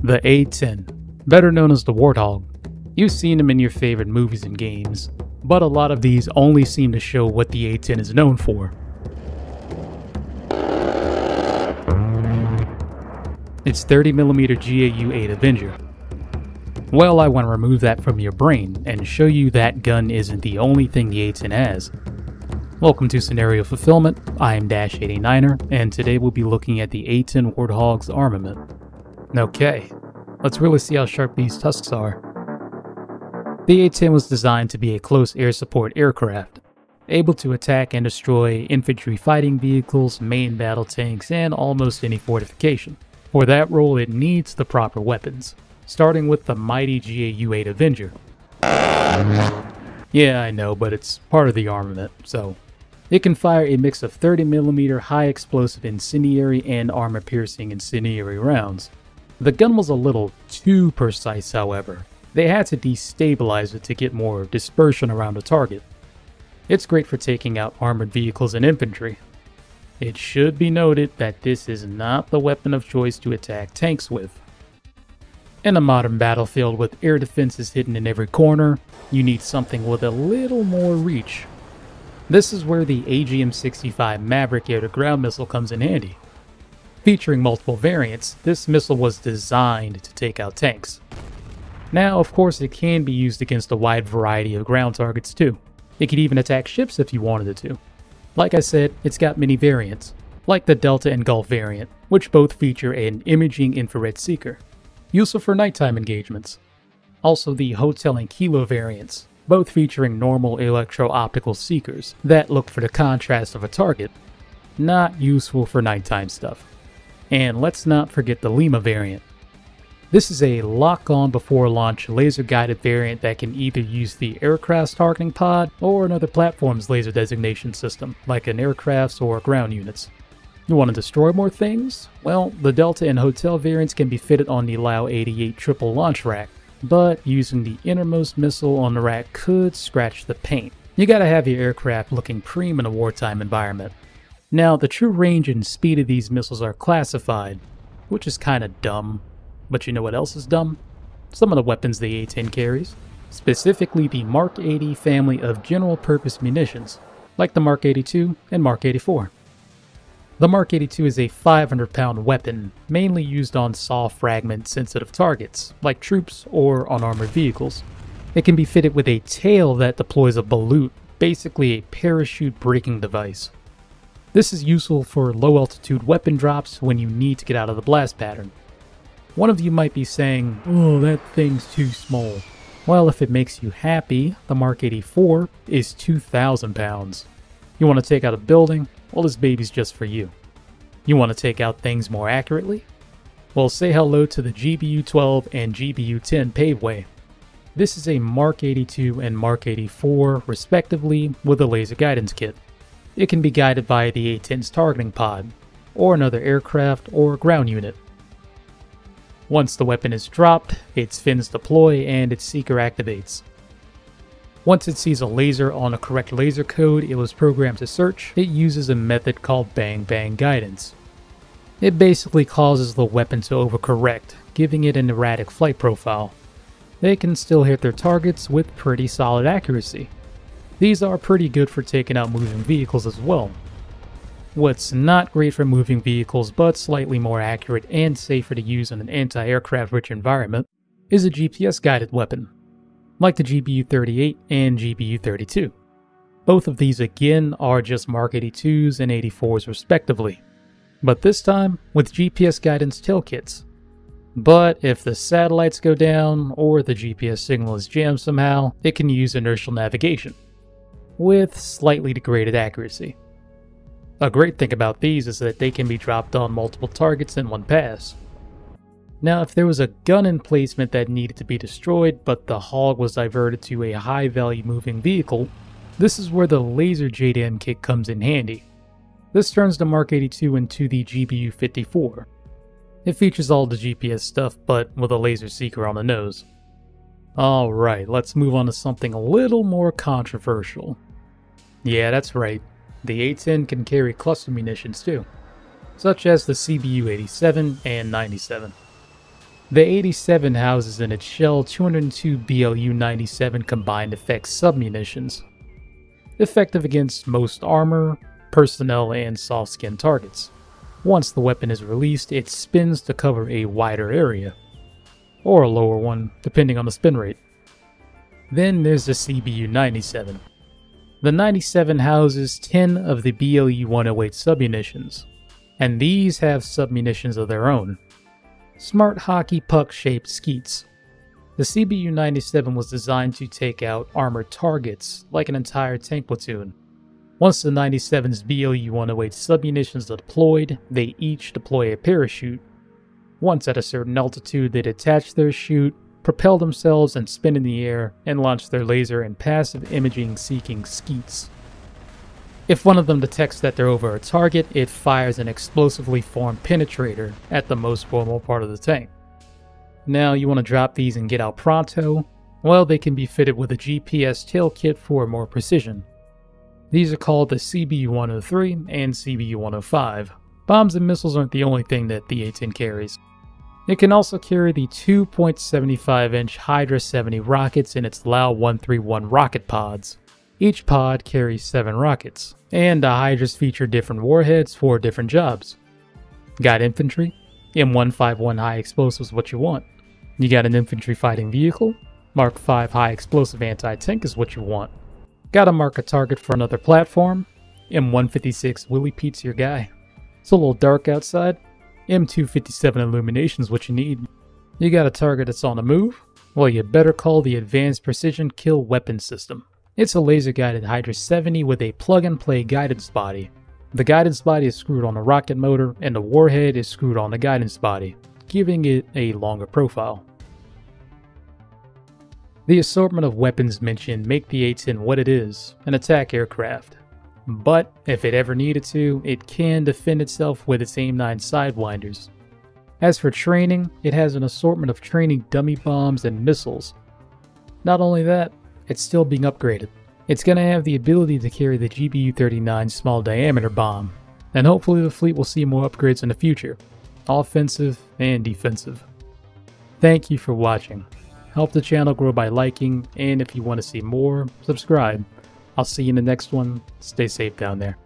The A-10, better known as the Warthog. You've seen them in your favorite movies and games, but a lot of these only seem to show what the A-10 is known for. Its 30mm GAU-8 Avenger. Well, I want to remove that from your brain and show you that gun isn't the only thing the A-10 has. Welcome to Scenario Fulfillment. I am Dash89er, and today we'll be looking at the A-10 Warthog's armament. Okay, let's really see how sharp these tusks are. The A-10 was designed to be a close air support aircraft, able to attack and destroy infantry fighting vehicles, main battle tanks, and almost any fortification. For that role, it needs the proper weapons, starting with the mighty GAU-8 Avenger. Yeah, I know, but it's part of the armament, so... It can fire a mix of 30mm high explosive incendiary and armor-piercing incendiary rounds. The gun was a little too precise, however. They had to destabilize it to get more dispersion around the target. It's great for taking out armored vehicles and infantry. It should be noted that this is not the weapon of choice to attack tanks with. In a modern battlefield with air defenses hidden in every corner, you need something with a little more reach. This is where the AGM-65 Maverick air-to-ground missile comes in handy. Featuring multiple variants, this missile was designed to take out tanks. Now, of course, it can be used against a wide variety of ground targets too. It could even attack ships if you wanted it to. Like I said, it's got many variants, like the Delta and Gulf variant, which both feature an imaging infrared seeker, useful for nighttime engagements. Also the Hotel and Kilo variants, both featuring normal electro-optical seekers that look for the contrast of a target, not useful for nighttime stuff. And let's not forget the Lima variant. This is a lock-on before launch laser-guided variant that can either use the aircraft's targeting pod or another platform's laser designation system, like an aircraft's or ground units. You want to destroy more things? Well, the Delta and Hotel variants can be fitted on the LAU-88 triple launch rack, but using the innermost missile on the rack could scratch the paint. You gotta have your aircraft looking prime in a wartime environment. Now, the true range and speed of these missiles are classified, which is kinda dumb. But you know what else is dumb? Some of the weapons the A-10 carries, specifically the Mark 80 family of general-purpose munitions, like the Mark 82 and Mark 84. The Mark 82 is a 500-pound weapon, mainly used on saw fragment-sensitive targets, like troops or unarmored vehicles. It can be fitted with a tail that deploys a balut, basically a parachute braking device. This is useful for low-altitude weapon drops when you need to get out of the blast pattern. One of you might be saying, "Oh, that thing's too small." Well, if it makes you happy, the Mark 84 is 2,000 pounds. You want to take out a building? Well, this baby's just for you. You want to take out things more accurately? Well, say hello to the GBU-12 and GBU-10 Paveway. This is a Mark 82 and Mark 84, respectively, with a laser guidance kit. It can be guided via the A-10's targeting pod, or another aircraft or ground unit. Once the weapon is dropped, its fins deploy and its seeker activates. Once it sees a laser on a correct laser code it was programmed to search, it uses a method called bang-bang guidance. It basically causes the weapon to overcorrect, giving it an erratic flight profile. They can still hit their targets with pretty solid accuracy. These are pretty good for taking out moving vehicles as well. What's not great for moving vehicles, but slightly more accurate and safer to use in an anti-aircraft rich environment, is a GPS-guided weapon, like the GBU-38 and GBU-32. Both of these again are just Mark 82s and 84s respectively, but this time with GPS guidance tail kits. But if the satellites go down or the GPS signal is jammed somehow, it can use inertial navigation, with slightly degraded accuracy. A great thing about these is that they can be dropped on multiple targets in one pass. Now, if there was a gun emplacement that needed to be destroyed, but the hog was diverted to a high-value moving vehicle, this is where the laser JDAM kit comes in handy. This turns the Mark 82 into the GBU-54. It features all the GPS stuff, but with a laser seeker on the nose. Alright, let's move on to something a little more controversial. Yeah, that's right. The A-10 can carry cluster munitions too, such as the CBU-87 and 97. The 87 houses in its shell 202 BLU-97 combined effect submunitions, effective against most armor, personnel, and soft-skin targets. Once the weapon is released, it spins to cover a wider area, or a lower one, depending on the spin rate. Then there's the CBU-97. The 97 houses 10 of the BLU-108 submunitions, and these have submunitions of their own. Smart hockey puck-shaped skeets. The CBU-97 was designed to take out armored targets, like an entire tank platoon. Once the 97's BLU-108 submunitions are deployed, they each deploy a parachute. Once at a certain altitude, they detach their chute, propel themselves and spin in the air, and launch their laser and passive imaging-seeking skeets. If one of them detects that they're over a target, it fires an explosively formed penetrator at the most vulnerable part of the tank. Now you want to drop these and get out pronto? Well, they can be fitted with a GPS tail kit for more precision. These are called the CBU-103 and CBU-105. Bombs and missiles aren't the only thing that the A-10 carries. It can also carry the 2.75-inch Hydra 70 rockets in its LAU-131 rocket pods. Each pod carries 7 rockets, and the Hydras feature different warheads for different jobs. Got infantry? M151 high explosives is what you want. You got an infantry fighting vehicle? Mark V high explosive anti-tank is what you want. Gotta mark a target for another platform? M156 Willie Pete's your guy. It's a little dark outside? M257 illumination is what you need. You got a target that's on the move? Well, you better call the Advanced Precision Kill Weapon System. It's a laser-guided Hydra 70 with a plug-and-play guidance body. The guidance body is screwed on a rocket motor, and the warhead is screwed on the guidance body, giving it a longer profile. The assortment of weapons mentioned make the A-10 what it is, an attack aircraft. But if it ever needed to, it can defend itself with its AIM-9 Sidewinders. As for training, it has an assortment of training dummy bombs and missiles. Not only that, it's still being upgraded. It's going to have the ability to carry the GBU-39 small diameter bomb, and hopefully the fleet will see more upgrades in the future, offensive and defensive. Thank you for watching. Help the channel grow by liking, and if you want to see more, subscribe. I'll see you in the next one. Stay safe down there.